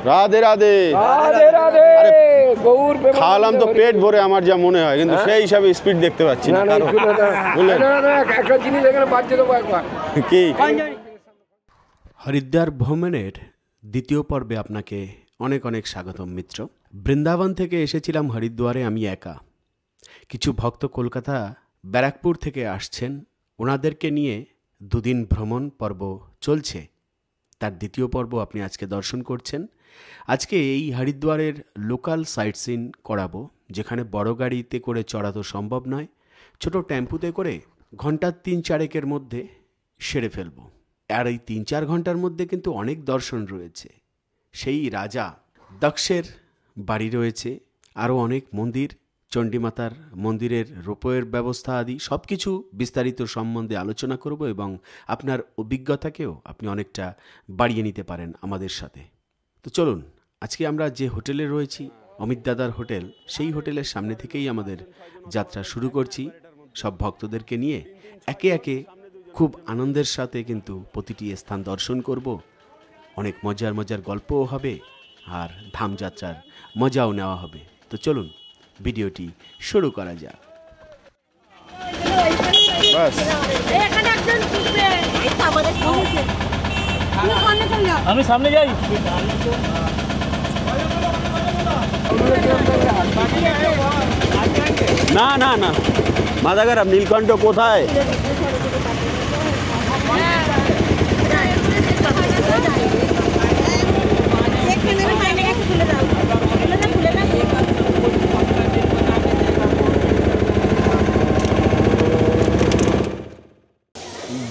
রাধে রাধে রাধে রাধে গৌর প্রেম খাওয়ালাম তো পেট ভরে আমার যা মনে হয়, কিন্তু সেই হিসাবে স্পিড দেখতে পাচ্ছি না। বুঝলেন একটা জিনিস এখানে বাদ দিয়ে দেবো একবার কি? হরিদ্বার ভ্রমণের দ্বিতীয় পর্বে আপনাকে অনেক অনেক স্বাগতম মিত্র। বৃন্দাবন থেকে এসেছিলাম হরিদ্বারে আমি একা। কিছু ভক্ত কলকাতা ব্যারাকপুর থেকে আসছেন, ওনাদেরকে নিয়ে দুদিন ভ্রমণ পর্ব চলছে। তার দ্বিতীয় পর্ব আপনি আজকে দর্শন করছেন। আজকে এই হরিদ্বারের লোকাল সাইট সিন করাবো, যেখানে বড় গাড়িতে করে চড়া তো সম্ভব নয়, ছোট টেম্পুতে করে ঘন্টা ৩-৪ মধ্যে সেরে ফেলবো। আর এই ৩-৪ ঘন্টার মধ্যে কিন্তু অনেক দর্শন রয়েছে। সেই রাজা দক্ষের বাড়ি রয়েছে, আরও অনেক মন্দির, চণ্ডীমাতার মন্দিরের রোপওয়ের ব্যবস্থা আদি সব কিছু বিস্তারিত সম্বন্ধে আলোচনা করব এবং আপনার অভিজ্ঞতাকেও আপনি অনেকটা বাড়িয়ে নিতে পারেন আমাদের সাথে। তো চলুন, আজকে আমরা যে হোটেলে রয়েছি, অমিত দাদার হোটেল, সেই হোটেলের সামনে থেকেই আমাদের যাত্রা শুরু করছি। সব ভক্তদেরকে নিয়ে একে একে খুব আনন্দের সাথে কিন্তু প্রতিটি স্থান দর্শন করব। অনেক মজার মজার গল্পও হবে আর ধামযাত্রার মজাও নেওয়া হবে। তো চলুন ভিডিওটি শুরু করা যাক। আমি সামনে যাই। না না না, মাদাগারাম নীলকণ্ঠ কোথায়?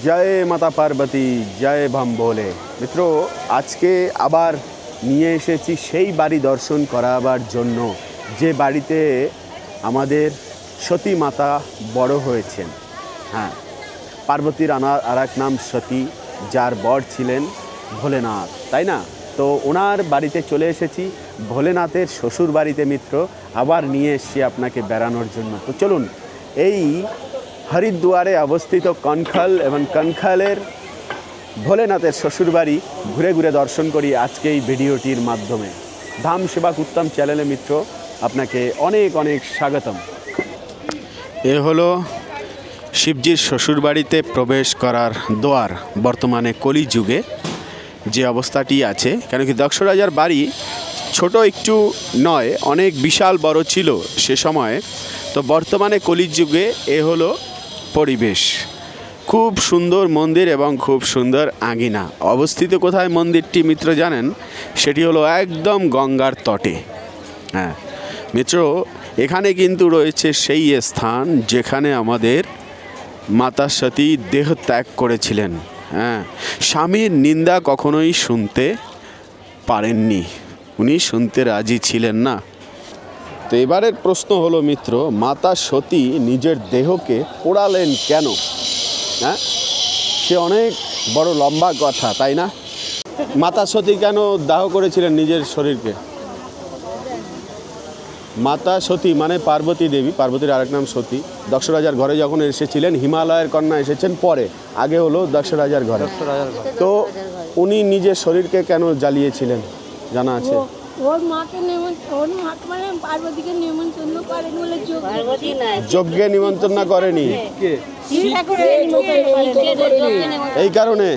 জয় মাতা পার্বতী, জয় ভাম ভোলে। মিত্র, আজকে আবার নিয়ে এসেছি সেই বাড়ি দর্শন করাবার জন্য, যে বাড়িতে আমাদের সতী মাতা বড় হয়েছেন। হ্যাঁ, পার্বতীর আর এক নাম সতী, যার বর ছিলেন ভোলেনাথ, তাই না? তো ওনার বাড়িতে চলে এসেছি, ভোলেনাথের শ্বশুর বাড়িতে মিত্র। আবার নিয়ে এসেছি আপনাকে বেড়ানোর জন্য। তো চলুন, এই হরিদ্বারে অবস্থিত কনখল এবং কনখলের ভোলেনাথের শ্বশুরবাড়ি ঘুরে ঘুরে দর্শন করি আজকে এই ভিডিওটির মাধ্যমে। ধাম সেবাক উত্তম চ্যানেলে মিত্র আপনাকে অনেক অনেক স্বাগতম। এ হলো শিবজির শ্বশুরবাড়িতে প্রবেশ করার দ্বার। বর্তমানে কলিযুগে যে অবস্থাটি আছে, কেন কি দক্ষ রাজার বাড়ি ছোট একটু নয়, অনেক বিশাল বড় ছিল সে সময়। তো বর্তমানে কলিযুগে এ হলো পরিবেশ। খুব সুন্দর মন্দির এবং খুব সুন্দর আঙিনা। অবস্থিত কোথায় মন্দিরটি মিত্র জানেন? সেটি হলো একদম গঙ্গার তটে। হ্যাঁ মিত্র, এখানে কিন্তু রয়েছে সেই স্থান যেখানে আমাদের মাতা সতী দেহ ত্যাগ করেছিলেন। হ্যাঁ, স্বামীর নিন্দা কখনোই শুনতে পারেননি, উনি শুনতে রাজি ছিলেন না। তো এবারের প্রশ্ন হলো মিত্র, মাতা সতী নিজের দেহকে পোড়ালেন কেন? হ্যাঁ, সে অনেক বড় লম্বা কথা, তাই না? মাতা সতী কেন দাহ করেছিলেন নিজের শরীরকে? মাতা সতী মানে পার্বতী দেবী, পার্বতীর আরেক নাম সতী। দক্ষ রাজার ঘরে যখন এসেছিলেন, হিমালয়ের কন্যা এসেছেন পরে, আগে হলো দক্ষ রাজার ঘরে। তো উনি নিজের শরীরকে কেন জ্বালিয়েছিলেন জানা আছে? ওর মাকে ওর মাকে মানে পার্বতীকে নিমন্ত্রণ করেন বলে যজ্ঞে নিমন্ত্রণ করেনি, এই কারণে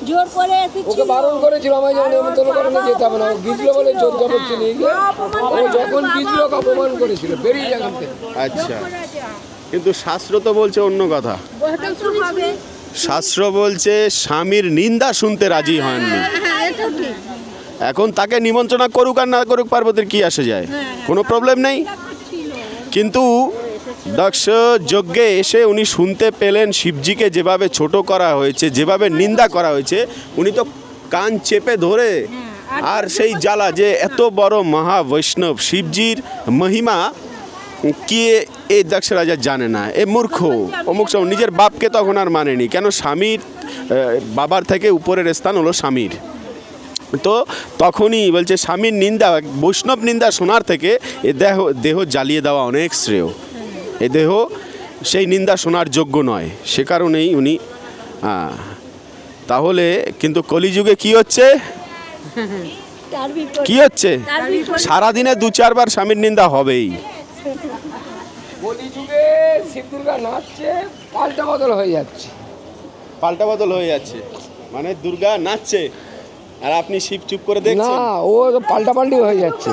জোর করে ওকে বারণ করেছিল, আমায় যেন নিমন্ত্রণ করে নিয়ে যেতে হবে না। গিজলো বলে জোর জবরদস্তি নিয়ে গিয়ে ও যখন গিজলোকে অপমান করেছিল, বেরিয়ে যাবেন। আচ্ছা, কিন্তু শাস্ত্র তো বলছে অন্য কথা। শাস্ত্র বলছে স্বামীর নিন্দা শুনতে রাজি হননি। এখন তাকে নিমন্ত্রণ করুক আর না করুক, পার্বতীর কি আসে যায়, কোনো প্রবলেম নেই। কিন্তু দক্ষ যজ্ঞে এসে উনি শুনতে পেলেন শিবজিকে যেভাবে ছোট করা হয়েছে, যেভাবে নিন্দা করা হয়েছে, উনি তো কান চেপে ধরে, আর সেই জ্বালা যে এত বড় মহাবৈষ্ণব শিবজির মহিমা কি এই দক্ষ রাজা জানে না, এ মূর্খ অমুক সব, নিজের বাপকে তখন আর মানেনি। কেন? স্বামীর বাবার থেকে উপরের স্থান হলো স্বামীর। তো তখনই বলছে স্বামীর নিন্দা, বৈষ্ণব নিন্দা শোনার থেকে এ দেহ জ্বালিয়ে দেওয়া অনেক শ্রেয়। এ দেহ সেই নিন্দা শোনার যোগ্য নয়, সে কারণেই উনি তাহলে কিন্তু কলিযুগে কি হচ্ছে, তার বিপরীত কি হচ্ছে? তার বিপরীত সারাদিনে 2-4 বার স্বামীর নিন্দা হবেই। কলিযুগে শিব দুর্গা নাচছে, পাল্টা বদল হয়ে যাচ্ছে। পাল্টা বদল হয়ে যাচ্ছে মানে দুর্গা নাচছে আর আপনি শিব চুপ করে না, দেখছেন। ও পাল্টা পাল্টি হয়ে যাচ্ছে,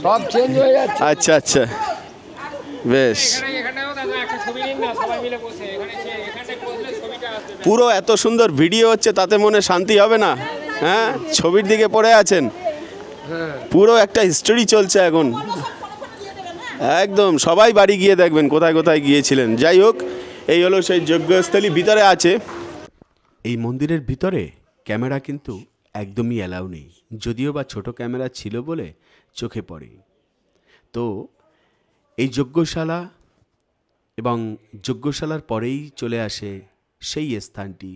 সব চেঞ্জ হয়ে যাচ্ছে। আচ্ছা আচ্ছা, বেশ। পুরো এত সুন্দর ভিডিও হচ্ছে, তাতে মনে শান্তি হবে না? হ্যাঁ, ছবির দিকে পড়ে আছেন, পুরো একটা হিস্টোরি চলছে এখন একদম। সবাই বাড়ি গিয়ে দেখবেন কোথায় কোথায় গিয়েছিলেন। যাই হোক, এই হলো সেই যজ্ঞস্থলী, ভিতরে আছে। এই মন্দিরের ভিতরে ক্যামেরা কিন্তু একদমই অ্যালাউ নেই, যদিও বা ছোট ক্যামেরা ছিল বলে চোখে পড়ে। তো এই যজ্ঞশালা এবং যজ্ঞশালার পরেই চলে আসে সেই স্থানটি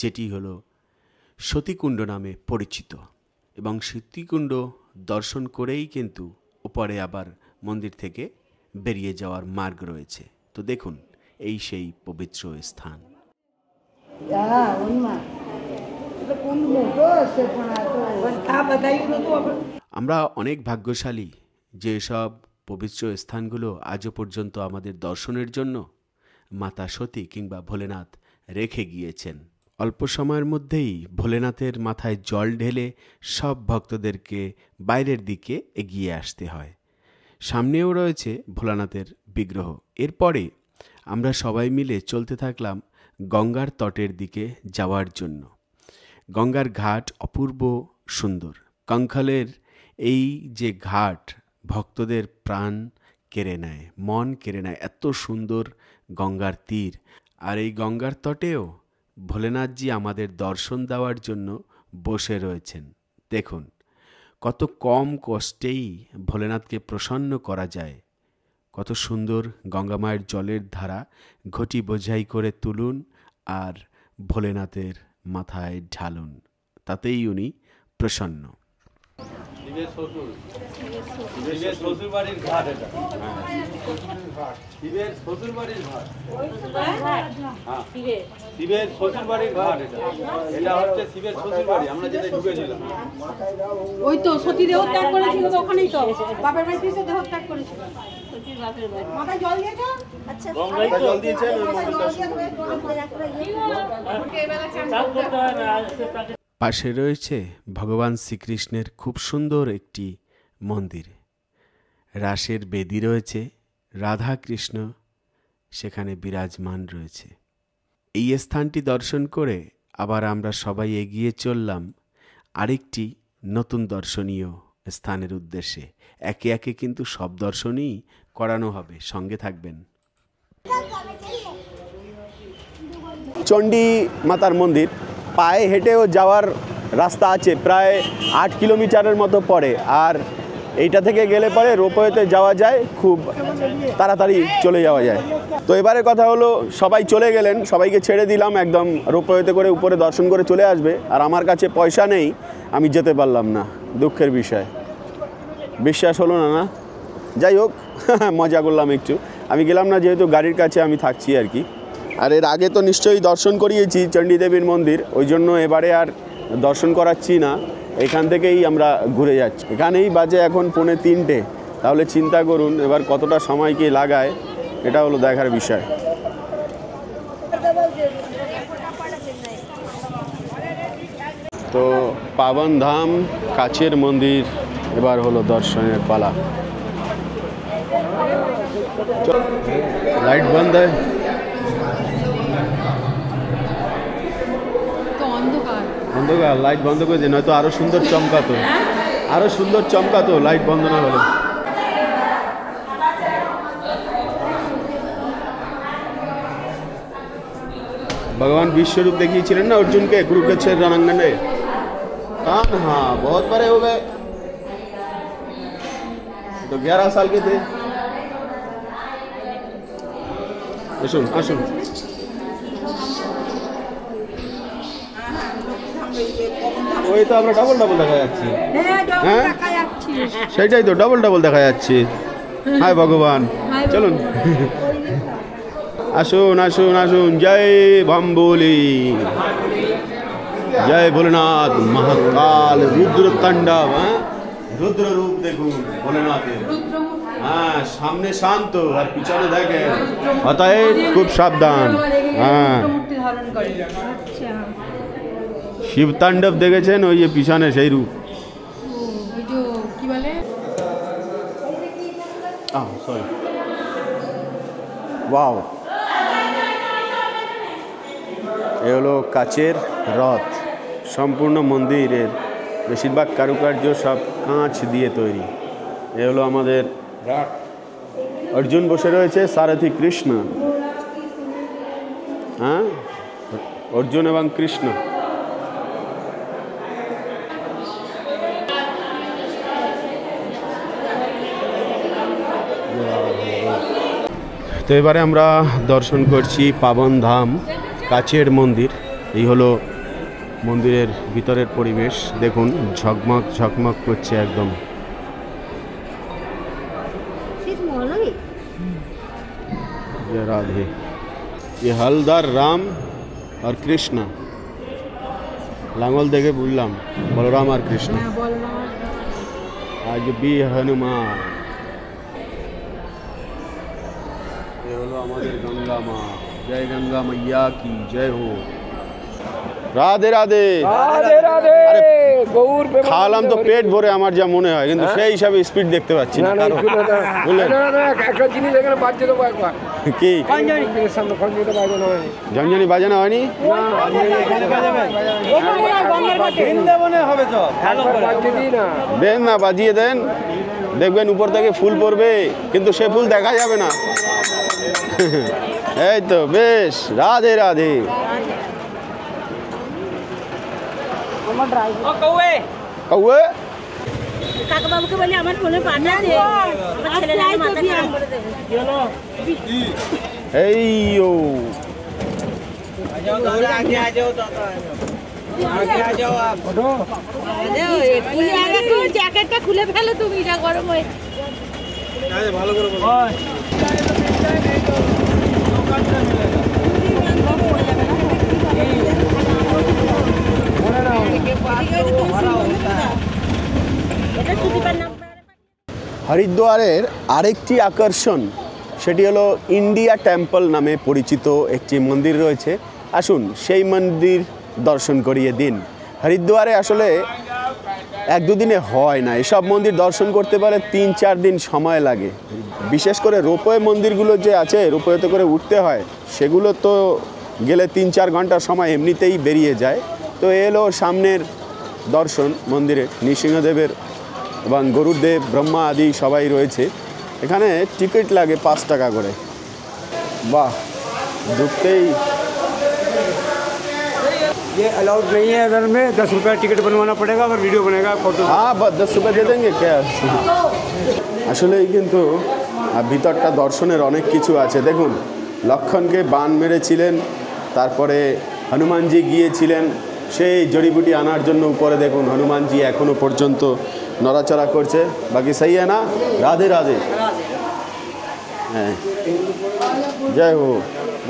যেটি হলো সতীকুণ্ড নামে পরিচিত, এবং সতীকুণ্ড দর্শন করেই কিন্তু উপরে আবার মন্দির থেকে বেরিয়ে যাওয়ার মার্গ রয়েছে। তো দেখুন, এই সেই পবিত্র স্থান। আমরা অনেক ভাগ্যশালী যে সব পবিত্র স্থানগুলো আজও পর্যন্ত আমাদের দর্শনের জন্য মাতা সতী কিংবা ভোলেনাথ রেখে গিয়েছেন। অল্প সময়ের মধ্যেই ভোলেনাথের মাথায় জল ঢেলে সব ভক্তদেরকে বাইরের দিকে এগিয়ে আসতে হয়। সামনেও রয়েছে ভোলানাথের বিগ্রহ। এরপরে আমরা সবাই মিলে চলতে থাকলাম গঙ্গার তটের দিকে যাওয়ার জন্য। গঙ্গার ঘাট অপূর্ব সুন্দর। কঙ্কালের এই যে ঘাট ভক্তদের প্রাণ কেড়ে নেয়, মন কেড়ে নেয়, এত সুন্দর গঙ্গার তীর। আর এই গঙ্গার তটেও ভোলেনাথজি আমাদের দর্শন দেওয়ার জন্য বসে রয়েছেন। দেখুন, কত কম কষ্টেই ভোলেনাথকে প্রসন্ন করা যায়। কত সুন্দর গঙ্গা মায়ের জলের ধারা ঘটি বোঝাই করে তুলুন আর ভোলেনাথের মাথায় ঢালুন, তাতেই উনি প্রসন্ন। শিবের শ্বশুর বাড়ির ঘাট এটা, শিবের শ্বশুর বাড়ির ঘাট, শিবের শ্বশুর বাড়ির ঘাট এটা, এটা হচ্ছে শিবের শ্বশুর বাড়ি। আমরা যেটা ঢুকেছিলাম ওই তো সতী দেহ ত্যাগ করেছিল তো ওখানেই তো বাপের বাড়িতে এসে দেহ ত্যাগ করেছিল। মাথায় জল দিয়েছো? আচ্ছা গঙ্গায় জল দিয়েছেন ওই মন্দিরটা। পাশে রয়েছে ভগবান শ্রীকৃষ্ণের খুব সুন্দর একটি মন্দির। রাসের বেদি রয়েছে, রাধা কৃষ্ণ সেখানে বিরাজমান রয়েছে। এই স্থানটি দর্শন করে আবার আমরা সবাই এগিয়ে চললাম আরেকটি নতুন দর্শনীয় স্থানের উদ্দেশ্যে। একে একে কিন্তু সব দর্শনই করানো হবে, সঙ্গে থাকবেন। চণ্ডী মাতার মন্দির, পায়ে হেঁটেও যাওয়ার রাস্তা আছে, প্রায় 8 কিলোমিটারের মতো পড়ে। আর এইটা থেকে গেলে পরে রোপওয়েতে যাওয়া যায়, খুব তাড়াতাড়ি চলে যাওয়া যায়। তো এবারে কথা হলো, সবাই চলে গেলেন, সবাইকে ছেড়ে দিলাম, একদম রোপওয়েতে করে উপরে দর্শন করে চলে আসবে। আর আমার কাছে পয়সা নেই, আমি যেতে পারলাম না, দুঃখের বিষয়। বিশ্বাস হলো না, না? যাই হোক, মজা করলাম একটু। আমি গেলাম না, যেহেতু গাড়ির কাছে আমি থাকছি আর কি। আর এর আগে তো নিশ্চয়ই দর্শন করিয়েছি চণ্ডী দেবীর মন্দির, ওই জন্য এবারে আর দর্শন করাচ্ছি না, এখান থেকেই আমরা ঘুরে যাচ্ছি। এখানেই বাজে এখন 2:45, তাহলে চিন্তা করুন এবার কতটা সময় কি লাগায়, এটা হলো দেখার বিষয়। তো পাবন ধাম, কাছের মন্দির, এবার হলো দর্শনের পালা। লাইট বন্ধ হয়, অন্ধকার, লাইট বন্ধ করে দিন, নয়তো আরো সুন্দর চমকাতো, আরো সুন্দর চমকাতো লাইট বন্ধ না হলে। भगवान विश्वरूप देखिए ना अर्जुन के कुरुक्षेत्र रणांगन में। हाँ हाँ, बहुत बड़े हो गए, तो 11 साल के थे। আসুন আসুন, ওই তো আমরা ডাবল ডাবল দেখা যাচ্ছে। হ্যাঁ সেটাই তো, ডাবল ডাবল দেখা যাচ্ছে। হায় ভগবান, চলুন। আসুন আসুন আসুন, জয় ভাম্বোলি, জয় ভোলেনাথ মহাকাল রুদ্র তাণ্ডব। হ্যাঁ, রুদ্র রূপ দেখুন ভোলেনাথের। হ্যাঁ, সামনে শান্ত আর পিছনে দেখেন, অতএব খুব সাবধান। হ্যাঁ, শিব তাণ্ডব দেখেছেন, ওই যে পিছনে সেই রূপ। কি বলে সরি, ওয়াও, এ হলো কাচের রথ। সম্পূর্ণ মন্দিরের বেশিরভাগ কারুকার্য সব কাঁচ দিয়ে তৈরি। এ হলো আমাদের অর্জুন বসে রয়েছে, সারথি কৃষ্ণ। হ্যাঁ, অর্জুন এবং কৃষ্ণ। তো এবারে আমরা দর্শন করছি পাবন ধাম কাচের মন্দির। এই হলো মন্দিরের ভিতরের পরিবেশ, দেখুন ঝকমক ঝকমক করছে একদম। जय राधे। ये हलदार राम और कृष्ण, लांगल देखे बुझलाम बलराम और कृष्ण। आज भी हनुमान। ये हलो हमारे गंगा माँ, जय गंगा मैया की जय हो। রাধে রাধে রাধে রাধে। গৌর প্রেমানন্দে খাওয়ালাম তো পেট ভরে আমার যা মনে হয়, কিন্তু সেই হিসাবে স্পিড দেখতে পাচ্ছি না। না, কারণ- শুনো না। বুঝলেন? না, না, একটা জিনিস এখানে বাজছে দেবো একবার। কি খঞ্জনির সামনে খঞ্জনিটা বাজানো হয়নি। ঝনঝনি বাজানো হয়নি? বৃন্দাবনে হবে তো একবার বাজছে দিই না। দেন না, বাজিয়ে দেন, দেখবেন উপর থেকে ফুল পড়বে, কিন্তু সে ফুল দেখা যাবে না। এই তো বেশ, রাধে রাধে। কৌয়ে কাকাবাবুকে বলি আমার ফোনে পাঠা দে, আমার ছেলেটাকে মাথা খারাপ করে দেবে। এই ও তুমি আগে তো জ্যাকেটটা খুলে ফেলো, তুমি যা গরম হয়ে। হরিদ্বারের আরেকটি আকর্ষণ, সেটি হলো ইন্ডিয়া টেম্পল নামে পরিচিত একটি মন্দির রয়েছে। আসুন সেই মন্দির দর্শন করিয়ে দিন। হরিদ্বারে আসলে এক দুদিনে হয় না, এসব মন্দির দর্শন করতে পারে 3-4 দিন সময় লাগে। বিশেষ করে রোপওয়ে মন্দিরগুলো যে আছে, রোপওয়েতে করে উঠতে হয়, সেগুলো তো গেলে 3-4 ঘন্টার সময় এমনিতেই বেরিয়ে যায়। তো এলো সামনের দর্শন মন্দিরে, নৃসিংহদেবের এবং গরুদেব, ব্রহ্মা আদি সবাই রয়েছে। এখানে টিকিট লাগে 5 টাকা করে। বাহ, ঢুকতেই ये अलाउड नहीं है अगर में 10 रुपया टिकट बनवाना पड़ेगा, अगर वीडियो बनेगा फोटो। হ্যাঁ, 10 টাকা দিয়ে দেंगे क्या? আসলেই কিন্তু ভিতরটা দর্শনের অনেক কিছু আছে। দেখুন, লক্ষণকে বান মেরেছিলেন, তারপরে হনুমানজি গিয়েছিলেন সেই জড়িবুটি আনার জন্য। উপরে দেখুন হনুমানজি এখনো পর্যন্ত নড়াচড়া করছে। বাকি সহি है না? রাধে রাধে। হ্যাঁ, জয় হো।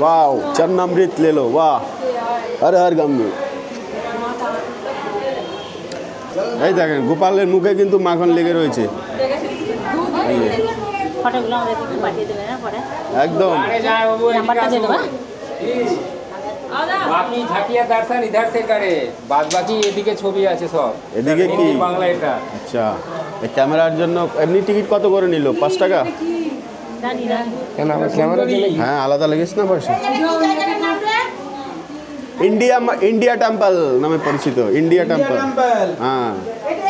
वाह, चरणामृत ले लो, वाह, हर हर गंगे। এই দেখেন গোপালের মুখে কিন্তু মাখন লেগে রয়েছে। ফটোগুলো আমাদের পাঠিয়ে দেবে না পরে, একদম নাম্বারটা দিয়ে দেবা। আপনি ঝাঁকিয়া দর্শন ইধার সে করে, বাদ বাকি এদিকে ছবি আছে সব। এদিকে কি হিন্দি বাংলা এটা। আচ্ছা, এই ক্যামেরার জন্য এমনি টিকিট কত করে নিল? 5 টাকা? জানি না। কেন আমার ক্যামেরার জন্য হ্যাঁ, আলাদা লেগেছে না পয়সা? ইন্ডিয়া টেম্পল নামে পরিচিত, ইন্ডিয়া টেম্পল। হ্যাঁ,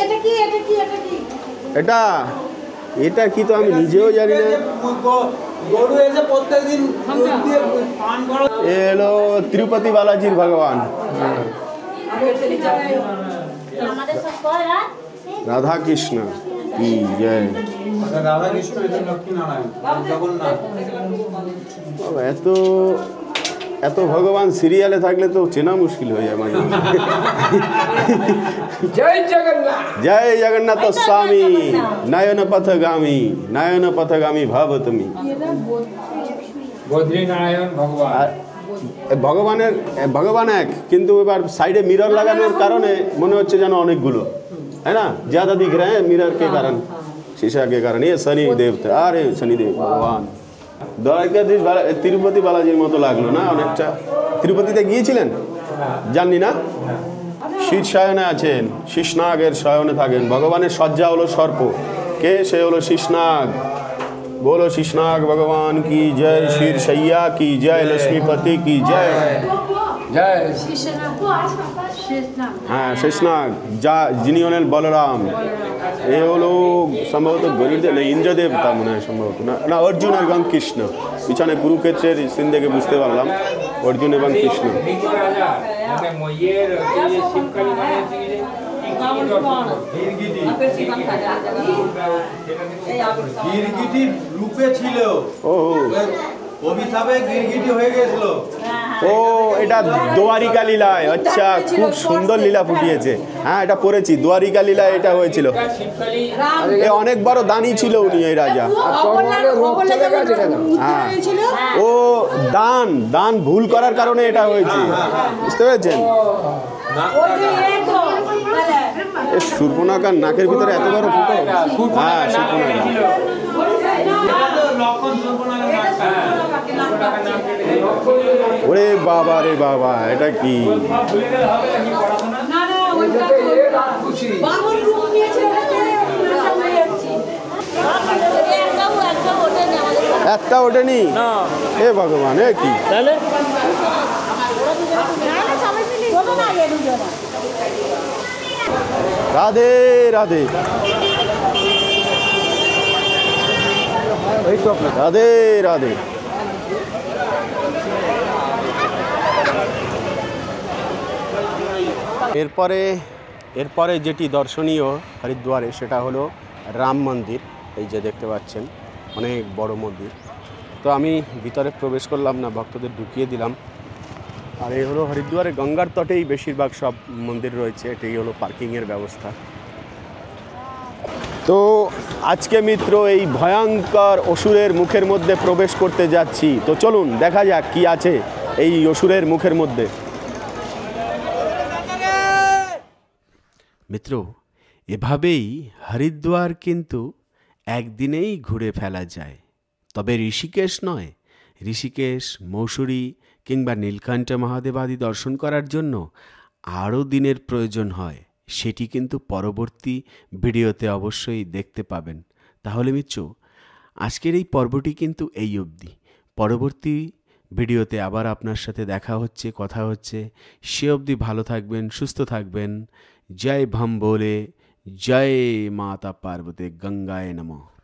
এটা কি এটা কি এটা কি এটা এটা কি তো আমি নিজেও জানি না। গরু এসে প্রত্যেকদিন দুধ দিয়ে পান করা। এ হলো তিরুপতি বালাজির ভগবান আমাদের সব করা রাধা কৃষ্ণ কি জয়। রাধা কৃষ্ণ এটা লক্ষ্মী নারায়ণ জগন্নাথ। বাবা, এত এত ভগবান সিরিয়ালে থাকলে তো চেনা মুশকিল হয়ে যায় মাঝে মাঝে। জয় জগন্নাথ। জয় জগন্নাথ স্বামী নয়ন পথগামী, নয়ন পথগামী ভাব তুমি। বদ্রীনারায়ণ ভগবান। আর ভগবান এক, কিন্তু এবার সাইডে মিরর লাগানোর কারণে মনে হচ্ছে যেন অনেকগুলো, है ना, ज़्यादा दिख रहे हैं मिरर के कारण, शीशा के कारण। ये शनि देवता, अरे शनिदेव भगवान। দ্বারকাধীশ তিরুপতি বালাজির মতো লাগলো না অনেকটা? তিরুপতিতে গিয়েছিলেন? জাননি না? শীর্ষায়নে আছেন, শীর্ষনাগের শয়নে থাকেন। ভগবানের সজ্জা হলো সর্প, কে? সে হলো শীর্ষনাগ। बोलो शीशनाग भगवान की जय, शीर्षैया की जय, लक्ष्मीपति की जय। জয়। হ্যাঁ, শেষনাগ, যা যিনি হলেন বলরাম। এ হলো সম্ভবত গরুড়দেব না ইন্দ্রদেবতা মনে হয়, সম্ভবত না, না অর্জুন এবং কৃষ্ণ। পিছনে কুরুক্ষেত্রের সিন দেখে বুঝতে পারলাম অর্জুন এবং কৃষ্ণ। ভৃগু রাজা মানে মইয়ের যে শিবকালী মানে হচ্ছে যে গিরগিটি রূপে ছিল, ও অভিশাপে গিরগিটি হয়ে গেছিল। ও এটা দ্বারিকা লীলায়, আচ্ছা খুব সুন্দর লীলা ফুটিয়েছে। হ্যাঁ এটা পড়েছি, দ্বারিকা লীলায় এটা হয়েছিল। শিবকালী এ অনেক বড় দানি ছিল উনি, এই রাজা। হ্যাঁ, ও দান ভুল করার কারণে এটা হয়েছে, বুঝতে পেরেছেন? এ শূর্পণখার নাকের ভিতরে এত বড় ফুটো। হ্যাঁ শূর্পণখা। ওরে বাবা রে বাবা, এটা কি? একটা ওঠেনি? এ ভগবান, এ কি? তাহলে রাধে রাধে, রাধে রাধে। এরপরে যেটি দর্শনীয় হরিদ্বারে সেটা হলো রাম মন্দির। এই যে দেখতে পাচ্ছেন অনেক বড় মন্দির। তো আমি ভিতরে প্রবেশ করলাম না, ভক্তদের ঢুকিয়ে দিলাম। আর এই হলো হরিদ্বারে গঙ্গার তটেই বেশিরভাগ সব মন্দির রয়েছে। এটাই হলো পার্কিংয়ের ব্যবস্থা। তো আজকে মিত্র এই ভয়ঙ্কর অসুরের মুখের মধ্যে প্রবেশ করতে যাচ্ছি। তো চলুন দেখা যাক কি আছে এই অসুরের মুখের মধ্যে। মিত্র, এভাবেই হরিদ্বার কিন্তু একদিনেই ঘুরে ফেলা যায়। তবে ঋষিকেশ নয়, ঋষিকেশ, মৌসুরী কিংবা নীলকণ্ঠ মহাদেব আদি দর্শন করার জন্য আরও দিনের প্রয়োজন হয়। সেটি কিন্তু পরবর্তী ভিডিওতে অবশ্যই দেখতে পাবেন। তাহলে মিত্র, আজকের এই পর্বটি কিন্তু এই অবধি। পরবর্তী ভিডিওতে আবার আপনার সাথে দেখা হচ্ছে, কথা হচ্ছে। সে অবধি ভালো থাকবেন, সুস্থ থাকবেন। জয় ভাম ভোলে, জয় মাতা পার্বতী, গঙ্গায় নমঃ।